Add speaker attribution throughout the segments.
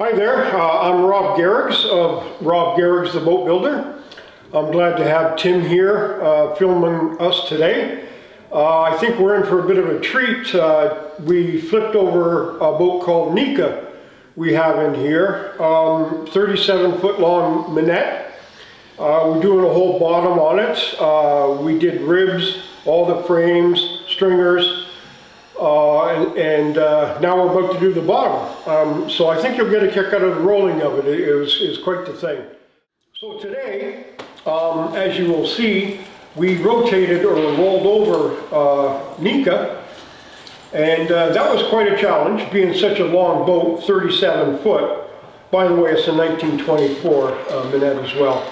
Speaker 1: Hi there, I'm Rob Gerigs of Rob Gerigs the Boat Builder. I'm glad to have Tim here filming us today. I think we're in for a bit of a treat. We flipped over a boat called Nika we have in here, 37-foot long minette. We're doing a whole bottom on it. We did ribs, all the frames, stringers, and now we're about to do the bottom. So I think you'll get a kick out of the rolling of it. It was quite the thing. So today, as you will see, we rotated or rolled over Nika, and that was quite a challenge, being such a long boat, 37 foot. By the way, it's a 1924 minette as well.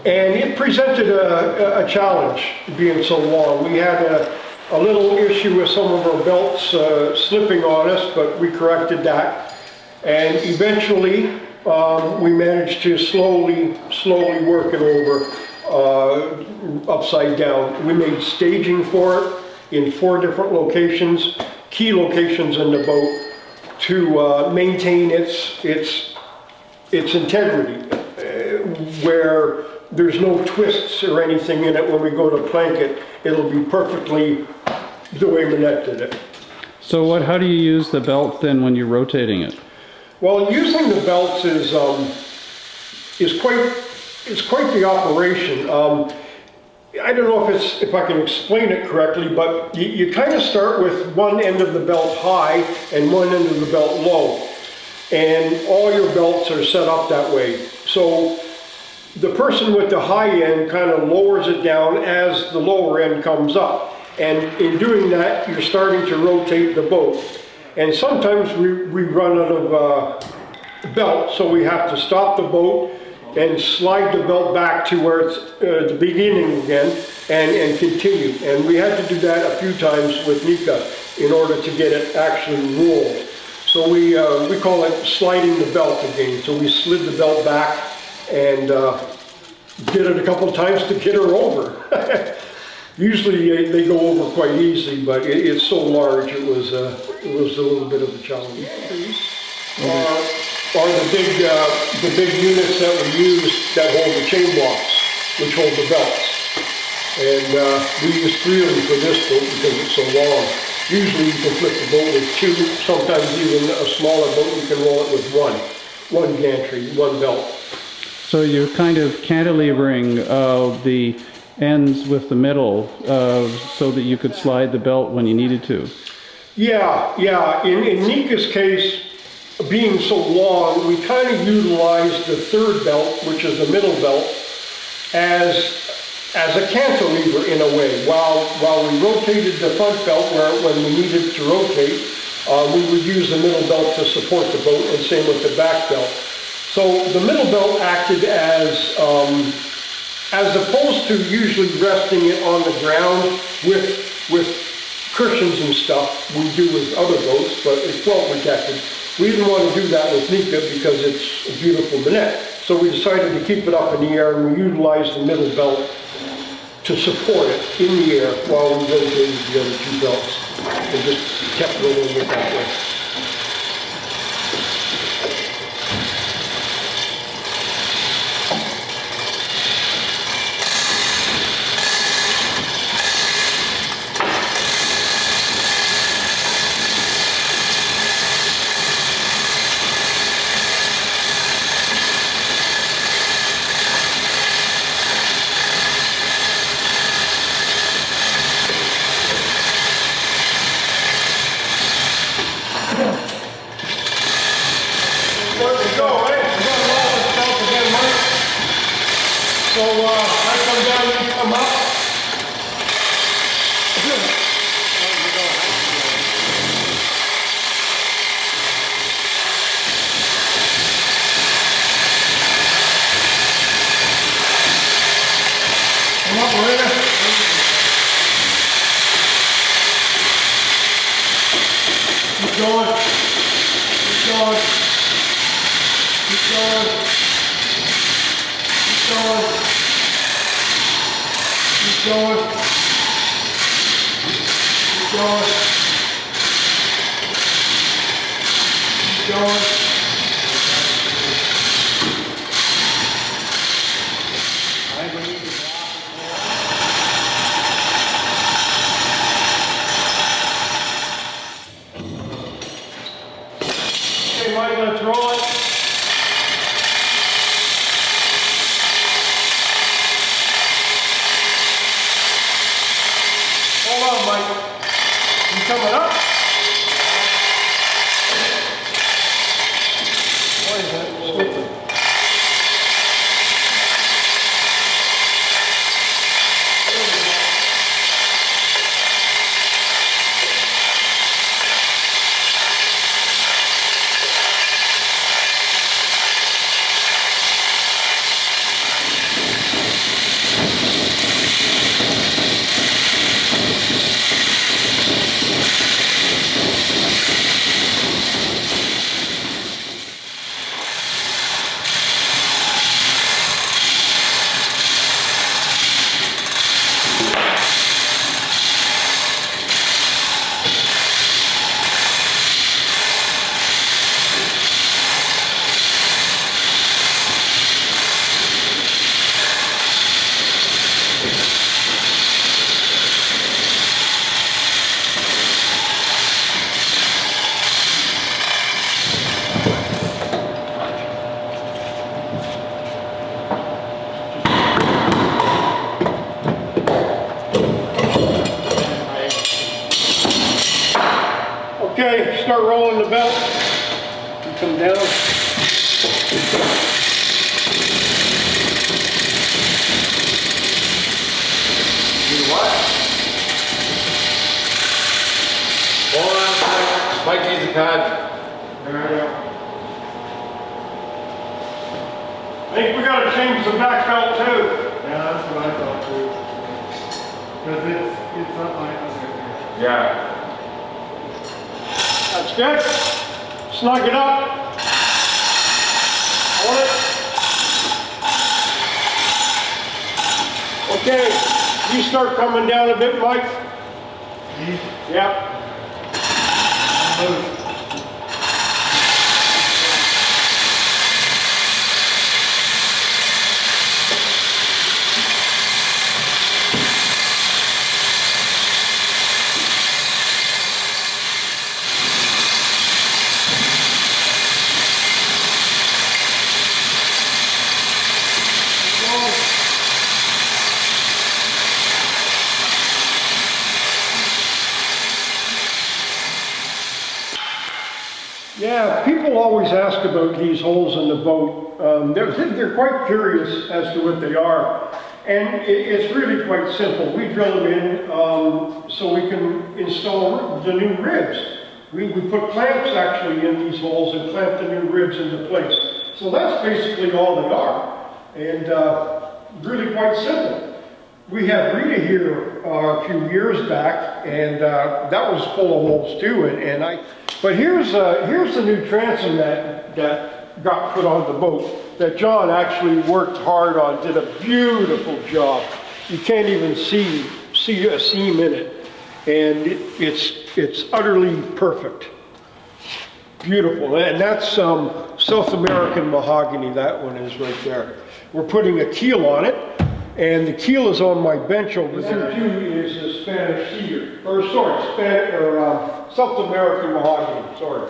Speaker 1: And it presented a challenge, being so long. We had a little issue with some of our belts slipping on us, but we corrected that. And eventually, we managed to slowly work it over upside down. We made staging for it in 4 different locations, key locations in the boat, to maintain its integrity, where there's no twists or anything in it. When we go to plank it, it'll be perfectly the way Minette did it.
Speaker 2: So how do you use the belt then when you're rotating it?
Speaker 1: Well, using the belts is quite the operation. I don't know if I can explain it correctly, but you kind of start with one end of the belt high and one end of the belt low, and all your belts are set up that way. So the person with the high end kind of lowers it down as the lower end comes up. And in doing that, you're starting to rotate the boat. And sometimes we run out of belt, so we have to stop the boat and slide the belt back to where it's the beginning again and continue. And we had to do that a few times with Nika in order to get it actually rolled. So we call it sliding the belt again. So we slid the belt back and did it a couple of times to get her over. Usually they go over quite easy, but it's so large it was a little bit of a challenge. Are the big units that we use that hold the chain blocks, which hold the belts. And we use 3 of them for this boat because it's so long. Usually you can flip the boat with 2, sometimes even a smaller boat you can roll it with one gantry, 1 belt.
Speaker 2: So you're kind of cantilevering the ends with the middle so that you could slide the belt when you needed to.
Speaker 1: Yeah. In Nika's case, being so long, we kind of utilized the 3rd belt, which is the middle belt, as a cantilever in a way. While we rotated the front belt when we needed to rotate, we would use the middle belt to support the boat, and same with the back belt. So the middle belt acted as opposed to usually resting it on the ground with cushions and stuff we do with other boats, but it's well protected. We didn't want to do that with Nika because it's a beautiful minette. So we decided to keep it up in the air, and we utilized the middle belt to support it in the air while we rotated the other 2 belts. And just kept rolling it that way. So I come down and you come up. Come up, Marina. Keep going. Keep going. Keep going. Keep going. Keep going. Keep going. Keep going. Okay, Mike, let's roll it. Hold on, Mike. You coming up? Why is that slipping? Okay, start rolling the belt. You come down.
Speaker 3: Do what? Hold on, Mike needs a pad.
Speaker 1: I think we gotta change the back belt too.
Speaker 4: Yeah, that's what I thought too. Because it's not like that.
Speaker 3: Yeah.
Speaker 1: That's good. Snug it up. Hold it. Okay, you start coming down a bit, Mike.
Speaker 4: Me?
Speaker 1: Yep.
Speaker 4: Move.
Speaker 1: Yeah, people always ask about these holes in the boat. They're quite curious as to what they are. And it's really quite simple. We drill them in so we can install the new ribs. We put clamps actually in these holes and clamp the new ribs into place. So that's basically all they are. And really quite simple. We had Rita here a few years back, and that was full of holes too. But here's the new transom that got put on the boat that John actually worked hard on. Did a beautiful job. You can't even see a seam in it, and it's utterly perfect. Beautiful, and that's South American mahogany. That one is right there. We're putting a keel on it. And the keel is on my bench over there. That too is a Spanish cedar, or sorry, South American mahogany, sorry.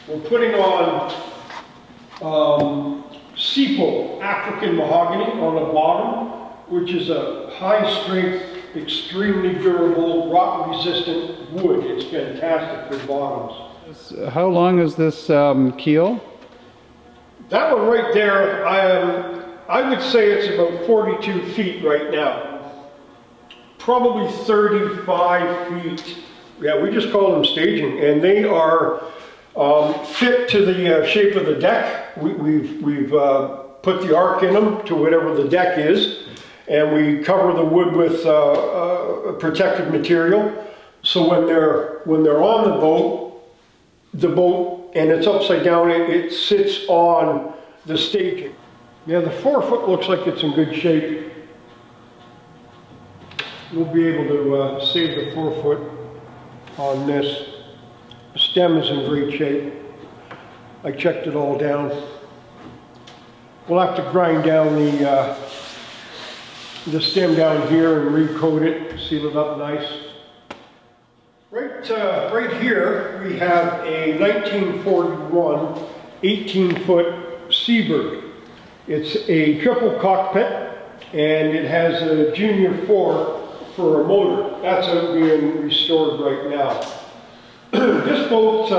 Speaker 1: We're putting on Sipo, African mahogany on the bottom, which is a high strength, extremely durable, rot resistant wood. It's fantastic for bottoms.
Speaker 2: How long is this keel?
Speaker 1: That one right there, I would say it's about 42 feet right now. Probably 35 feet. Yeah, we just call them staging, and they are fit to the shape of the deck. We've put the arc in them to whatever the deck is, and we cover the wood with protective material. So when they're on the boat, and it's upside down, it sits on the staging. Yeah, the 4-foot looks like it's in good shape. We'll be able to save the 4-foot on this stem is in great shape. I checked it all down. We'll have to grind down the stem down here and recoat it, seal it up nice. Right here we have a 1941 18-foot Seabird. It's a triple cockpit and it has a Junior 4 for a motor. That's out being restored right now. This boat,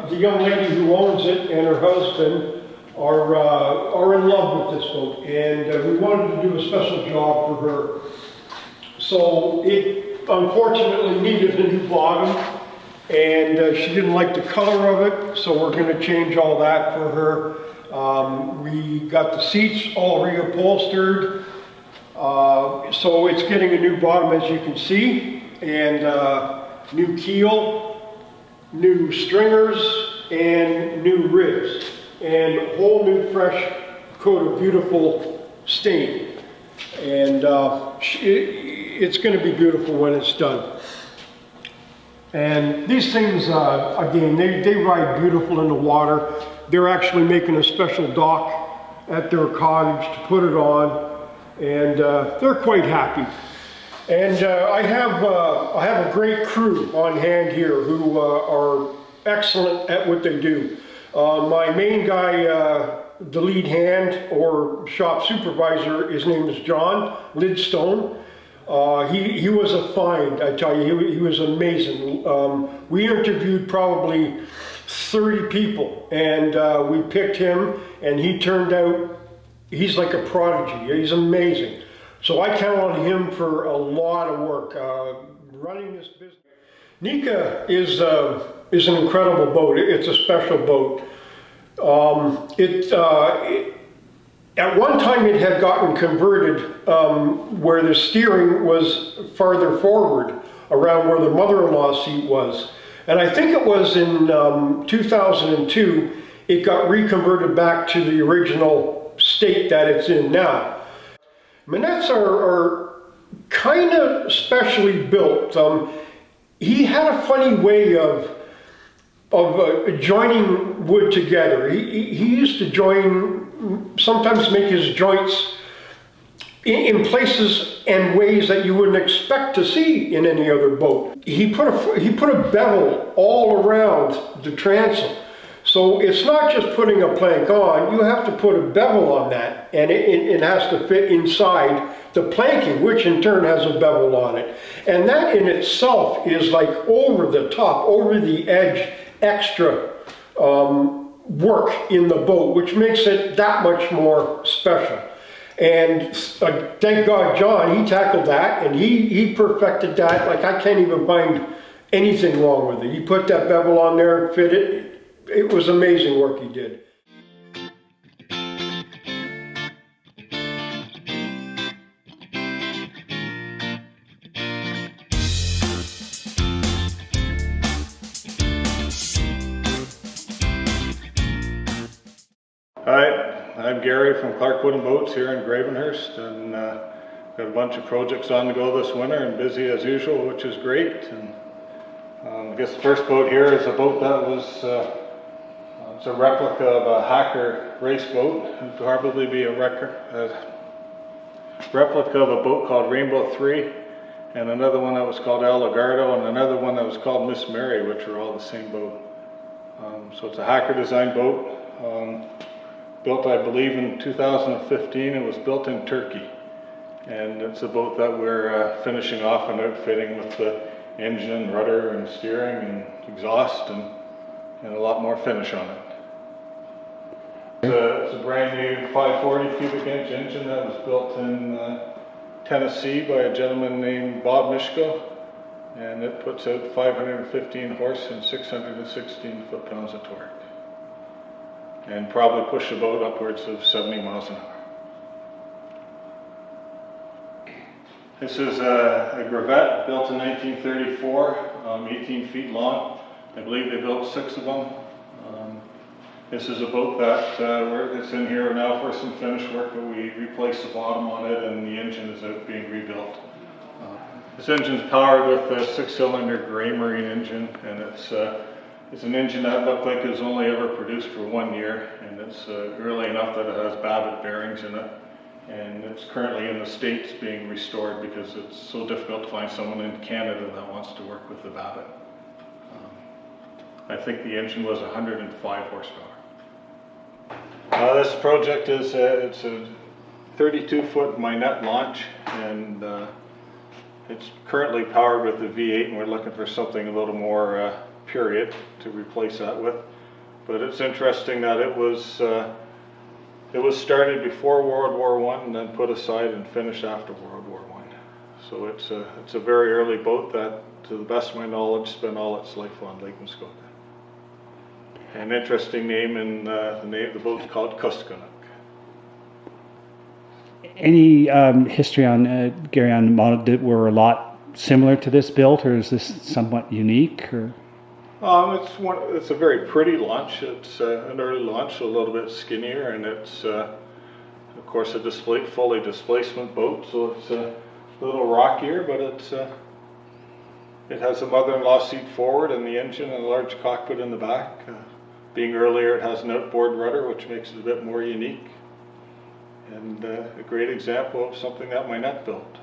Speaker 1: the young lady who owns it and her husband are in love with this boat, and we wanted to do a special job for her. So it unfortunately needed a new bottom, and she didn't like the color of it, so we're going to change all that for her. We got the seats all reupholstered, so it's getting a new bottom, as you can see, and new keel, new stringers, and new ribs, and a whole new fresh coat of beautiful stain. And it's going to be beautiful when it's done. And these things, again, they ride beautiful in the water. They're actually making a special dock at their cottage to put it on, and they're quite happy. And I have a great crew on hand here who are excellent at what they do. My main guy, the lead hand or shop supervisor, his name is John Lidstone. He was a find, I tell you, he was amazing. We interviewed probably 30 people, and we picked him, and he turned out, he's like a prodigy. He's amazing. So I count on him for a lot of work running this business. Nika is an incredible boat. It's a special boat. At one time it had gotten converted where the steering was farther forward around where the mother-in-law seat was. And I think it was in 2002 it got reconverted back to the original state that it's in now. Manettes are kind of specially built. He had a funny way of joining wood together. He used to sometimes make his joints in places and ways that you wouldn't expect to see in any other boat. He put a bevel all around the transom. So it's not just putting a plank on, you have to put a bevel on that, and it has to fit inside the planking, which in turn has a bevel on it. And that in itself is like over the top, over the edge, extra work in the boat, which makes it that much more special. And thank God John, he tackled that, and he perfected that. Like, I can't even find anything wrong with it. He put that bevel on there and fit it. It was amazing work he did.
Speaker 5: Hi, I'm Gary from Clark Wooden Boats here in Gravenhurst, and got a bunch of projects on the go this winter and busy as usual, which is great. And I guess the first boat here is a boat that was it's a replica of a Hacker race boat. It'd probably be a replica of a boat called Rainbow 3, and another one that was called El Lagardo, and another one that was called Miss Mary, which are all the same boat. So it's a Hacker designed boat. Built, I believe, in 2015. It was built in Turkey, and it's a boat that we're finishing off and outfitting with the engine, rudder, and steering, and exhaust, and a lot more finish on it. It's a brand new 540 cubic inch engine that was built in Tennessee by a gentleman named Bob Mishko, and it puts out 515 horse and 616 foot-pounds of torque, and probably push the boat upwards of 70 miles an hour. This is a Gravette built in 1934, 18 feet long. I believe they built 6 of them. This is a boat that it's in here now for some finish work, but we replaced the bottom on it, and the engine is out being rebuilt. This engine is powered with a 6-cylinder gray marine engine, and it's It's an engine that looked like it was only ever produced for 1 year, and it's early enough that it has Babbitt bearings in it. And it's currently in the States being restored because it's so difficult to find someone in Canada that wants to work with the Babbitt. I think the engine was 105 horsepower. This project is it's a 32-foot Minette launch, and it's currently powered with the V8, and we're looking for something a little more period to replace that with. But it's interesting that it was started before World War I and then put aside and finished after World War I. So it's a very early boat that, to the best of my knowledge, spent all its life on Lake Muskoka. An interesting name, and the name of the boat's called Kuskonak.
Speaker 6: Any history on Gary on model that were a lot similar to this built, or is this somewhat unique? Or
Speaker 5: It's a very pretty launch. It's an early launch, so a little bit skinnier, and it's of course a fully displacement boat, so it's a little rockier, but it has a mother-in-law seat forward and the engine and a large cockpit in the back. Being earlier, it has an outboard rudder, which makes it a bit more unique, and a great example of something that Minette built.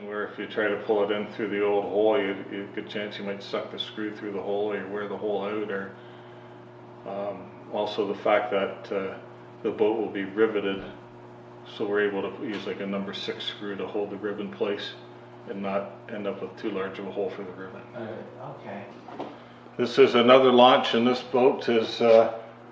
Speaker 5: Where if you try to pull it in through the old hole, you have a good chance you might suck the screw through the hole, or you wear the hole out, or also the fact that the boat will be riveted, so we're able to use like a number 6 screw to hold the rib in place and not end up with too large of a hole for the ribbon.
Speaker 7: Okay.
Speaker 5: This is another launch, and this boat is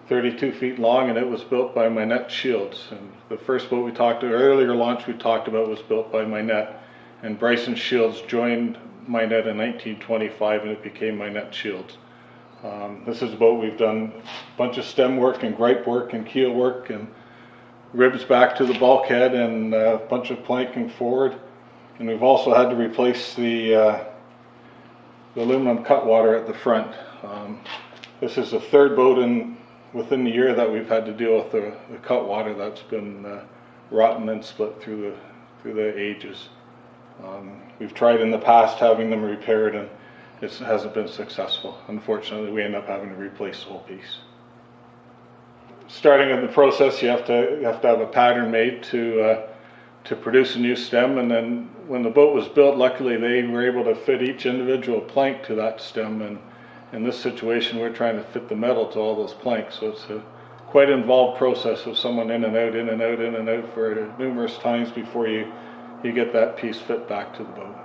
Speaker 5: 32 feet long, and it was built by Minette Shields. And the first boat earlier launch we talked about was built by Minette, and Bryson Shields joined Minette in 1925, and it became Minette Shields. This is a boat we've done a bunch of stem work and gripe work and keel work and ribs back to the bulkhead and a bunch of planking forward. And we've also had to replace the aluminum cutwater at the front. This is the third boat within the year that we've had to deal with the cutwater that's been rotten and split through the ages. We've tried in the past having them repaired, and it hasn't been successful. Unfortunately, we end up having to replace the whole piece. Starting in the process, you have to have a pattern made to produce a new stem, and then when the boat was built, luckily they were able to fit each individual plank to that stem, and in this situation we're trying to fit the metal to all those planks, so it's a quite involved process of someone in and out, in and out, in and out for numerous times before you get that piece fit back to the boat.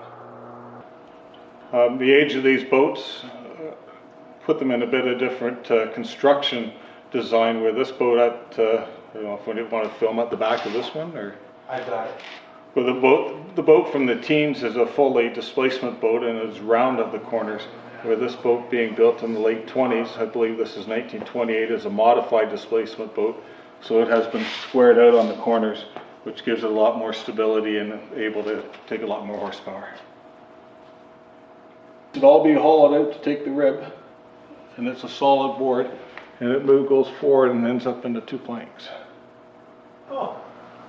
Speaker 5: The age of these boats put them in a bit of different construction design, where this boat I don't know if we want to film at the back of this one, or
Speaker 7: I got it.
Speaker 5: well, the boat from the teens is a fully displacement boat and is round at the corners, where this boat being built in the late 20s, I believe this is 1928, is a modified displacement boat, so it has been squared out on the corners, which gives it a lot more stability and able to take a lot more horsepower. It'll all be hollowed out to take the rib, and it's a solid board, and it goes forward and ends up into 2 planks.
Speaker 7: Oh,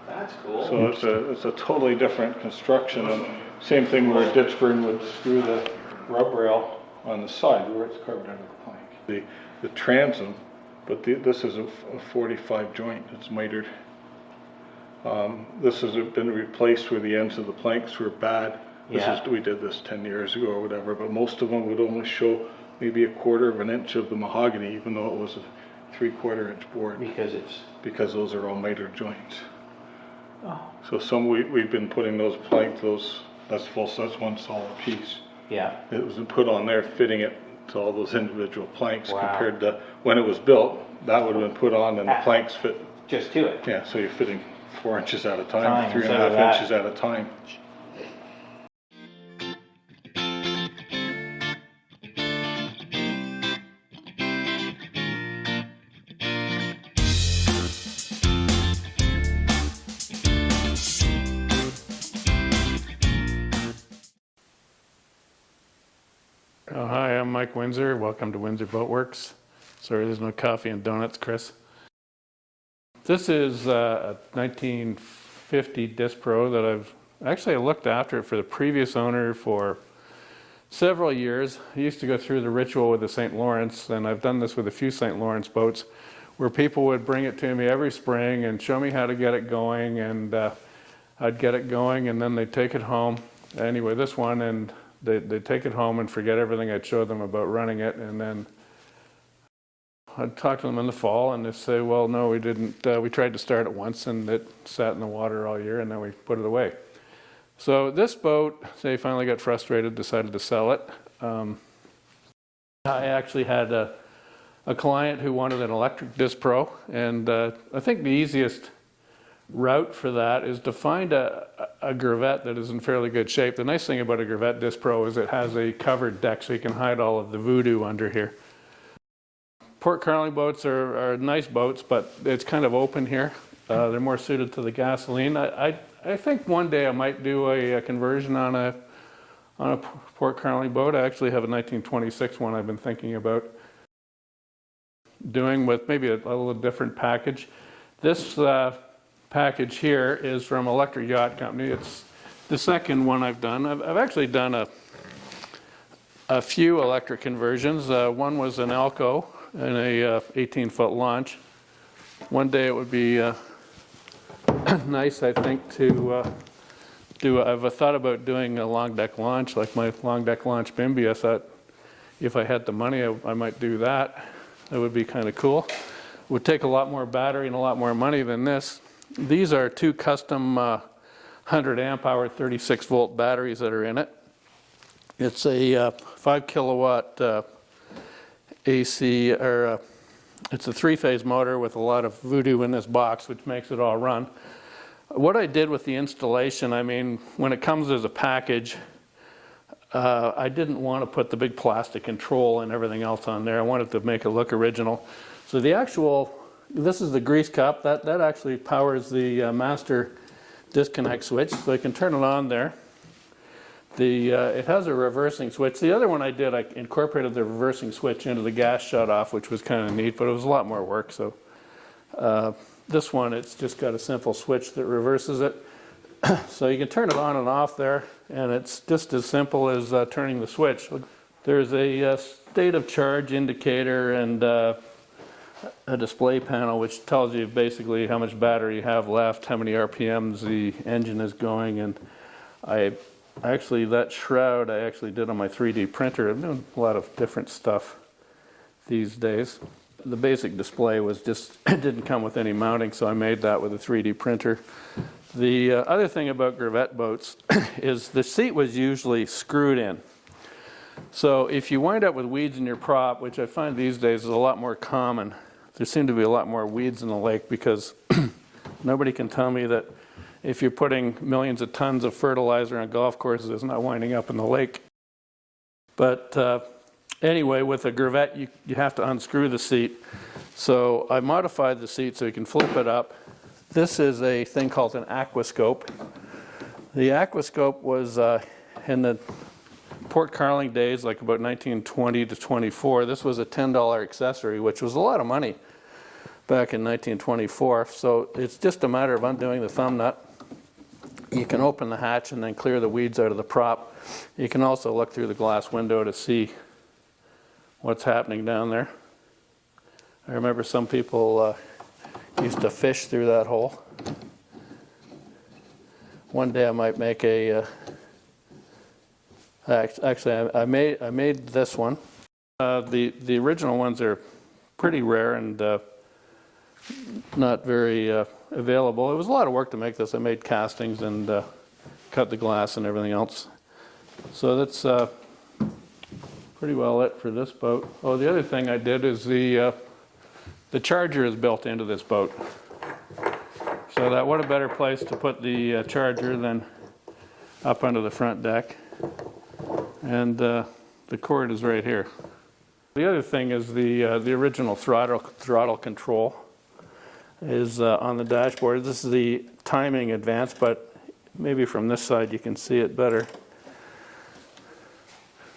Speaker 7: that's cool.
Speaker 5: So it's a totally different construction, and same thing where Ditchburn would screw the rub rail on the side where it's carved out of the plank. The transom, but this is a 45 joint, it's mitered. This has been replaced where the ends of the planks were bad. We did this 10 years ago or whatever, but most of them would only show maybe 1/4 of an inch of the mahogany, even though it was a 3/4 inch board. Because those are all mitered joints.
Speaker 7: Oh.
Speaker 5: So we've been putting those planks, that's one solid piece.
Speaker 7: Yeah.
Speaker 5: It was put on there, fitting it to all those individual planks.
Speaker 7: Wow.
Speaker 5: Compared to when it was built, that would have been put on and the planks fit.
Speaker 7: Just to it.
Speaker 5: Yeah, so you're fitting 4 inches at a time, 3.5
Speaker 7: instead of that.
Speaker 5: inches at a time.
Speaker 8: Oh, hi, I'm Mike Windsor. Welcome to Windsor Boatworks. Sorry, there's no coffee and donuts, Chris. This is a 1950 Disc Pro that I looked after it for the previous owner for several years. I used to go through the ritual with the St. Lawrence, and I've done this with a few St. Lawrence boats, where people would bring it to me every spring and show me how to get it going, and I'd get it going, and then they'd take it home. Anyway, this one, and they'd take it home and forget everything I'd showed them about running it, and then I'd talk to them in the fall, and they'd say, well, no, we didn't. We tried to start it once, and it sat in the water all year, and then we put it away. So this boat, they finally got frustrated, decided to sell it. I actually had a client who wanted an electric disc pro, and I think the easiest route for that is to find a gravette that is in fairly good shape. The nice thing about a gravette disc pro is it has a covered deck, so you can hide all of the voodoo under here. Port Carling boats are nice boats, but it's kind of open here. They're more suited to the gasoline. I think one day I might do a conversion on a Port Carling boat. I actually have a 1926 one I've been thinking about doing with maybe a little different package. This package here is from Electric Yacht Company. It's the second one I've done. I've actually done a few electric conversions. One was an Alco and a 18-foot launch. One day it would be nice, I think, to I've thought about doing a long deck launch, like my long deck launch Bimby. I thought if I had the money, I might do that. That would be kind of cool. It would take a lot more battery and a lot more money than this. These are two custom 100 amp hour 36 volt batteries that are in it. It's a 5 kilowatt AC, or it's a 3-phase motor with a lot of voodoo in this box, which makes it all run. What I did with the installation, I mean, when it comes as a package, I didn't want to put the big plastic control and everything else on there. I wanted to make it look original. So the actual, this is the grease cup. That actually powers the master disconnect switch, so I can turn it on there. It has a reversing switch. The other one I did, I incorporated the reversing switch into the gas shut-off, which was kind of neat, but it was a lot more work. So this one, it's just got a simple switch that reverses it. So you can turn it on and off there, and it's just as simple as turning the switch. There's a state of charge indicator and a display panel which tells you basically how much battery you have left, how many RPMs the engine is going, and that shroud I actually did on my 3D printer. I'm doing a lot of different stuff these days. The basic display was just, it didn't come with any mounting, so I made that with a 3D printer. The other thing about gravette boats is the seat was usually screwed in. So if you wind up with weeds in your prop, which I find these days is a lot more common, there seem to be a lot more weeds in the lake because nobody can tell me that if you're putting millions of tons of fertilizer on golf courses, it's not winding up in the lake. But anyway, with a gravette, you have to unscrew the seat. So I modified the seat so you can flip it up. This is a thing called an aquascope. The aquascope was in the Port Carling days, like about 1920 to 24. This was a $10 accessory, which was a lot of money back in 1924. So it's just a matter of undoing the thumb nut. You can open the hatch and then clear the weeds out of the prop. You can also look through the glass window to see what's happening down there. I remember some people used to fish through that hole. One day I might make actually I made this one. The original ones are pretty rare and not very available. It was a lot of work to make this. I made castings and cut the glass and everything else. So that's pretty well it for this boat. Oh, the other thing I did is the charger is built into this boat. So that what a better place to put the charger than up under the front deck. And the cord is right here. The other thing is the original throttle control is on the dashboard. This is the timing advance, but maybe from this side you can see it better.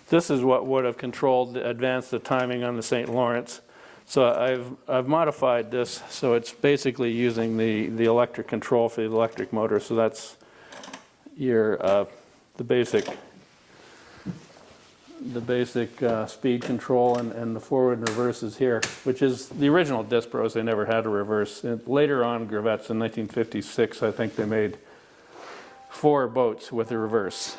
Speaker 8: This is what would have advanced the timing on the St. Lawrence. So I've modified this so it's basically using the electric control for the electric motor. So that's your the basic the basic speed control and the forward and reverse is here, which is the original disc bros. They never had a reverse. And later on, Gravets in 1956, I think they made 4 boats with a reverse.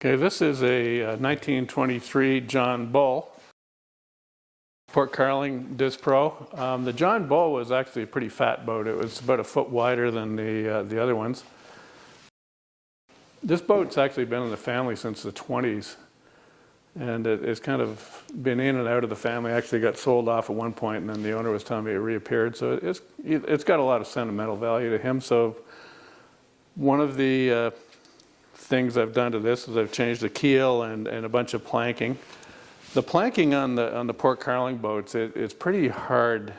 Speaker 8: Okay, this is a 1923 John Bull Port Carling Disc Pro. The John Bull was actually a pretty fat boat. It was about a foot wider than the other ones. This boat's actually been in the family since the 20s, and it's kind of been in and out of the family. Actually got sold off at one point, and then the owner was telling me it reappeared. So it's got a lot of sentimental value to him. So one of the things I've done to this is I've changed the keel and a bunch of planking. The planking on the Port Carling boats, it's pretty hard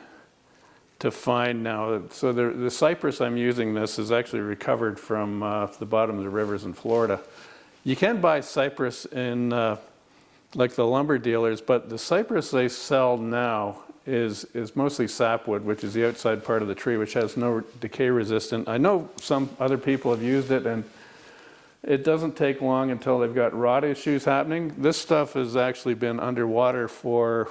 Speaker 8: to find now. So the cypress I'm using this is actually recovered from the bottom of the rivers in Florida. You can buy cypress in like the lumber dealers, but the cypress they sell now is mostly sapwood, which is the outside part of the tree, which has no decay resistant. I know some other people have used it, and it doesn't take long until they've got rot issues happening. This stuff has actually been underwater for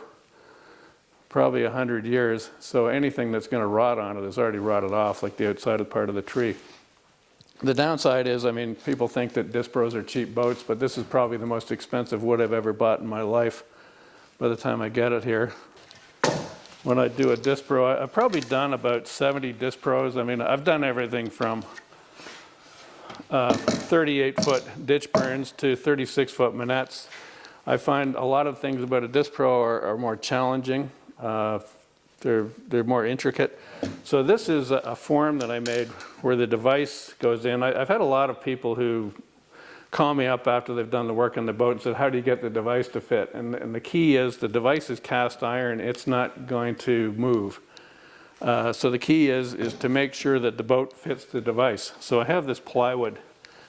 Speaker 8: probably 100 years, so anything that's going to rot on it is already rotted off, like the outside part of the tree. The downside is, I mean, people think that disc bros are cheap boats, but this is probably the most expensive wood I've ever bought in my life by the time I get it here. When I do a disc bro, I've probably done about 70 disc bros. I mean, I've done everything from 38-foot ditch burns to 36-foot manettes. I find a lot of things about a disc pro are more challenging. They're more intricate. So this is a form that I made where the device goes in. I've had a lot of people who call me up after they've done the work on the boat and said, how do you get the device to fit? And the key is the device is cast iron. It's not going to move. So the key is to make sure that the boat fits the device. So I have this plywood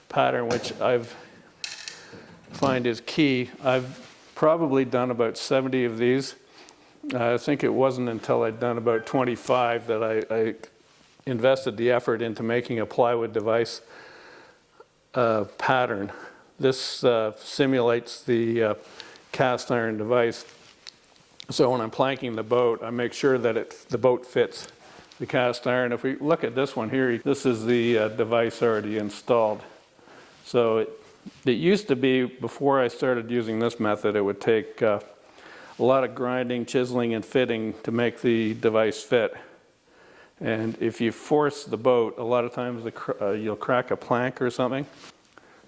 Speaker 8: pattern, which find is key. I've probably done about 70 of these. I think it wasn't until I'd done about 25 that I invested the effort into making a plywood device pattern. This simulates the cast iron device. So when I'm planking the boat, I make sure that the boat fits the cast iron. If we look at this one here, this is the device already installed. So it used to be, before I started using this method, it would take a lot of grinding, chiseling, and fitting to make the device fit. And if you force the boat, a lot of times you'll crack a plank or something.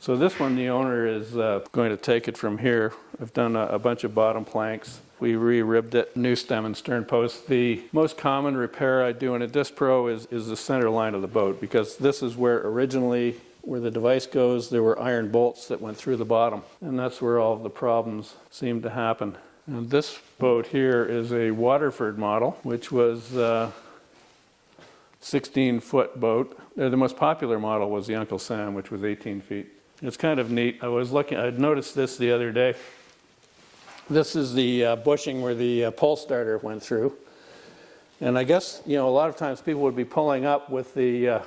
Speaker 8: So this one, the owner is going to take it from here. I've done a bunch of bottom planks. We re-ribbed it, new stem and stern posts. The most common repair I do in a disc pro is the center line of the boat, because this is where originally, where the device goes, there were iron bolts that went through the bottom. And that's where all of the problems seem to happen. And this boat here is a Waterford model, which was a 16-foot boat. The most popular model was the Uncle Sam, which was 18 feet. It's kind of neat. I'd noticed this the other day. This is the bushing where the pole starter went through. And I guess, a lot of times people would be pulling up with the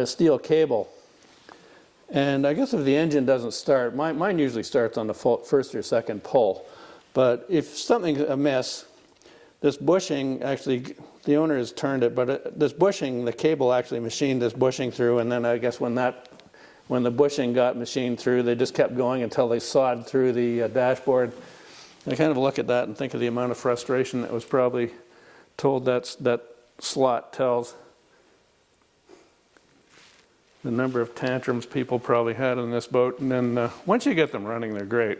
Speaker 8: steel cable. And I guess if the engine doesn't start, mine usually starts on the first or second pull. But if something's amiss, this bushing actually, the owner has turned it, but this bushing, the cable actually machined this bushing through, and then I guess when the bushing got machined through, they just kept going until they sawed through the dashboard. I kind of look at that and think of the amount of frustration that was probably told that slot tells. The number of tantrums people probably had on this boat. And then once you get them running, they're great.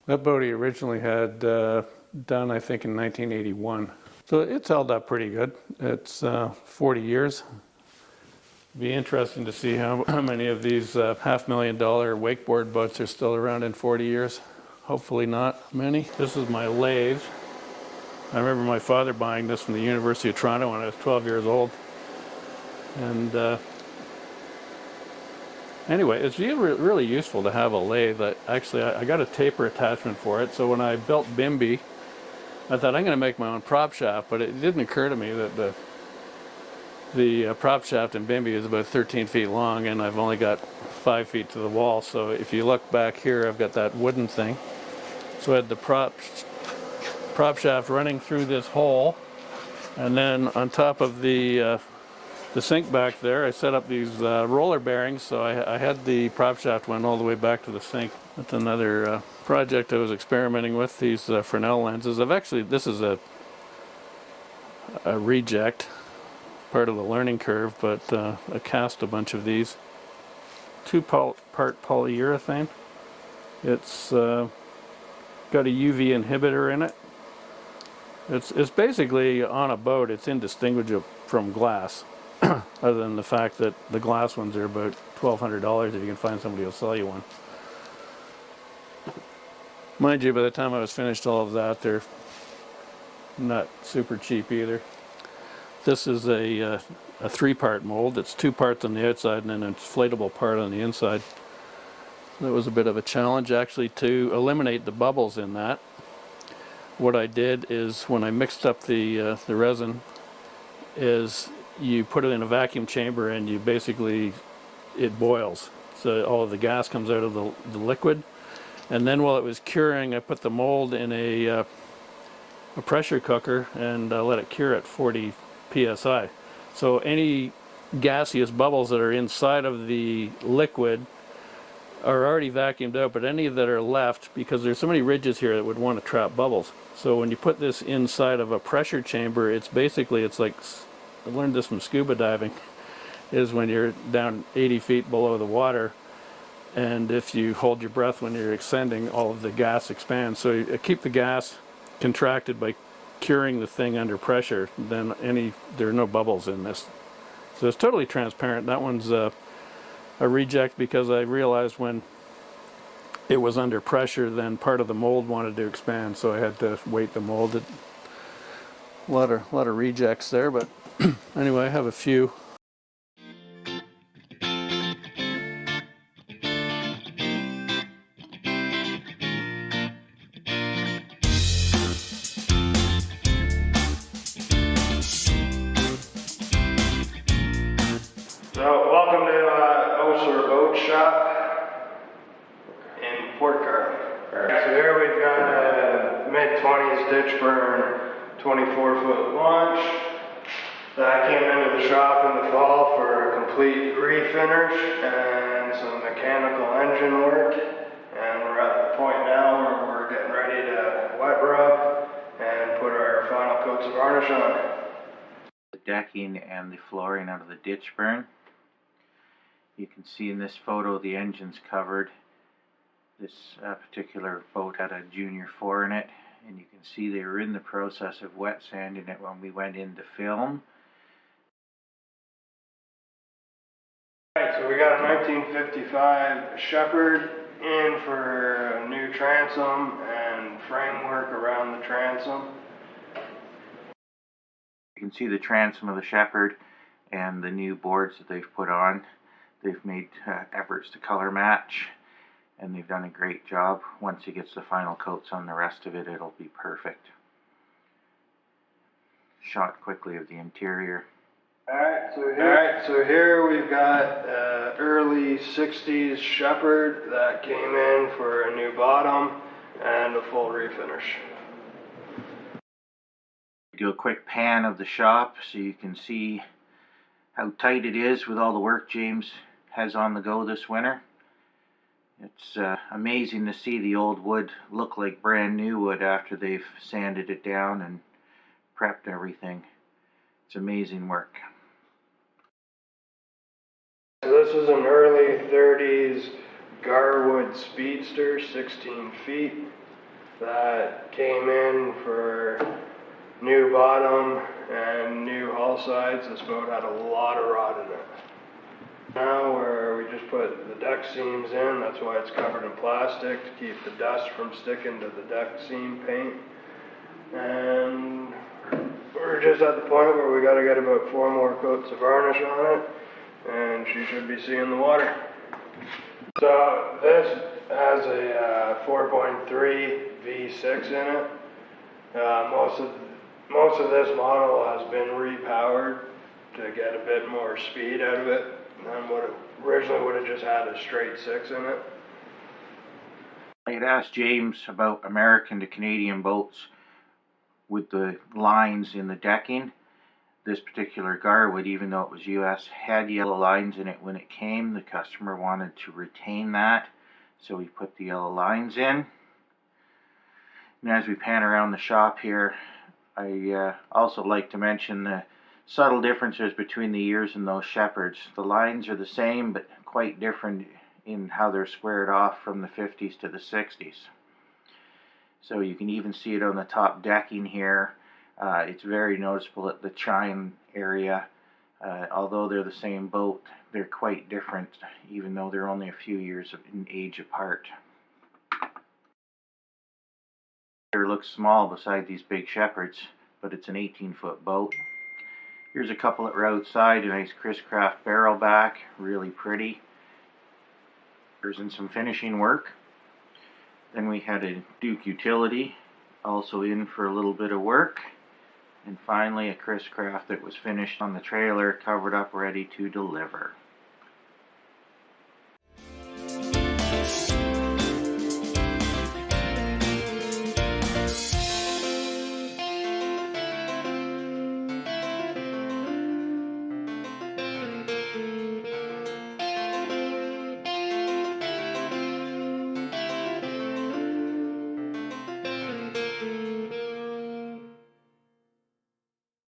Speaker 8: That boat he originally had done, I think, in 1981. So it's held up pretty good. It's 40 years. Be interesting to see how many of these $500,000 wakeboard boats are still around in 40 years. Hopefully not many. This is my lathe. I remember my father buying this from the University of Toronto when I was 12 years old. And anyway, it's really useful to have a lathe. Actually, I got a taper attachment for it, so when I built Bimby, I thought I'm going to make my own prop shaft, but it didn't occur to me that the prop shaft in Bimby is about 13 feet long, and I've only got 5 feet to the wall. So if you look back here, I've got that wooden thing. So I had the prop shaft running through this hole, and then on top of the sink back there, I set up these roller bearings, so I had the prop shaft went all the way back to the sink. That's another project I was experimenting with, these Fresnel lenses. This is a reject, part of the learning curve, but I cast a bunch of these. Two-part polyurethane. It's got a UV inhibitor in it. It's basically, on a boat, it's indistinguishable from glass. Other than the fact that the glass ones are about $1,200 if you can find somebody who'll sell you one. Mind you, by the time I was finished all of that, they're not super cheap either. This is a 3-part mold. It's 2 parts on the outside and an inflatable part on the inside. That was a bit of a challenge actually to eliminate the bubbles in that. What I did is when I mixed up the resin is you put it in a vacuum chamber and you basically, it boils. So all of the gas comes out of the liquid. And then while it was curing, I put the mold in a pressure cooker and let it cure at 40 psi. So any gaseous bubbles that are inside of the liquid are already vacuumed out, but any that are left, because there's so many ridges here that would want to trap bubbles. So when you put this inside of a pressure chamber, it's like, I learned this from scuba diving, is when you're down 80 feet below the water, and if you hold your breath when you're ascending, all of the gas expands. So you keep the gas contracted by curing the thing under pressure, then there are no bubbles in this. So it's totally transparent. That one's a reject because I realized when it was under pressure, then part of the mold wanted to expand, so I had to weight the mold. A lot of rejects there, but anyway, I have a few.
Speaker 1: So, welcome to Osler Boat Shop in Port Carlin. So here we've got a mid-20s ditch burn 24-foot launch that came into the shop in the fall for a complete refinish and some mechanical engine work. And we're at the point now where we're getting ready to wet rub and put our final coats of varnish on.
Speaker 9: The decking and the flooring out of the ditch burn. You can see in this photo the engine's covered. This particular boat had a Junior 4 in it, and you can see they were in the process of wet sanding it when we went in to film.
Speaker 1: Alright, so we got a 1955 Shepherd in for a new transom and framework around the transom.
Speaker 9: You can see the transom of the Shepherd and the new boards that they've put on. They've made efforts to color match, and they've done a great job. Once he gets the final coats on the rest of it, it'll be perfect. Shot quickly of the interior.
Speaker 1: Alright, so here we've got early 60s Shepherd that came in for a new bottom and a full refinish.
Speaker 9: Do a quick pan of the shop so you can see how tight it is with all the work James has on the go this winter. It's amazing to see the old wood look like brand new wood after they've sanded it down and prepped everything. It's amazing work.
Speaker 1: So this is an early 30s Garwood Speedster, 16 feet, that came in for new bottom and new hull sides. This boat had a lot of rot in it. Now where we just put the deck seams in, that's why it's covered in plastic, to keep the dust from sticking to the deck seam paint. And we're just at the point where we gotta get about 4 more coats of varnish on it, and she should be seeing the water. So this has a 4.3 V6 in it. Most of this model has been repowered to get a bit more speed out of it than what it originally would have just had a straight 6 in it.
Speaker 9: I had asked James about American to Canadian boats with the lines in the decking. This particular Garwood, even though it was US, had yellow lines in it when it came. The customer wanted to retain that, so we put the yellow lines in. And as we pan around the shop here, I also like to mention the subtle differences between the years in those Shepherds. The lines are the same, but quite different in how they're squared off from the 50s to the 60s. So you can even see it on the top decking here. It's very noticeable at the chine area. Although they're the same boat, they're quite different, even though they're only a few years in age apart. It looks small beside these big Shepherds, but it's an 18-foot boat. Here's a couple that were outside, a nice Chris Craft barrel back, really pretty. There's in some finishing work. Then we had a Duke utility, also in for a little bit of work. And finally a Chris Craft that was finished on the trailer, covered up, ready to deliver.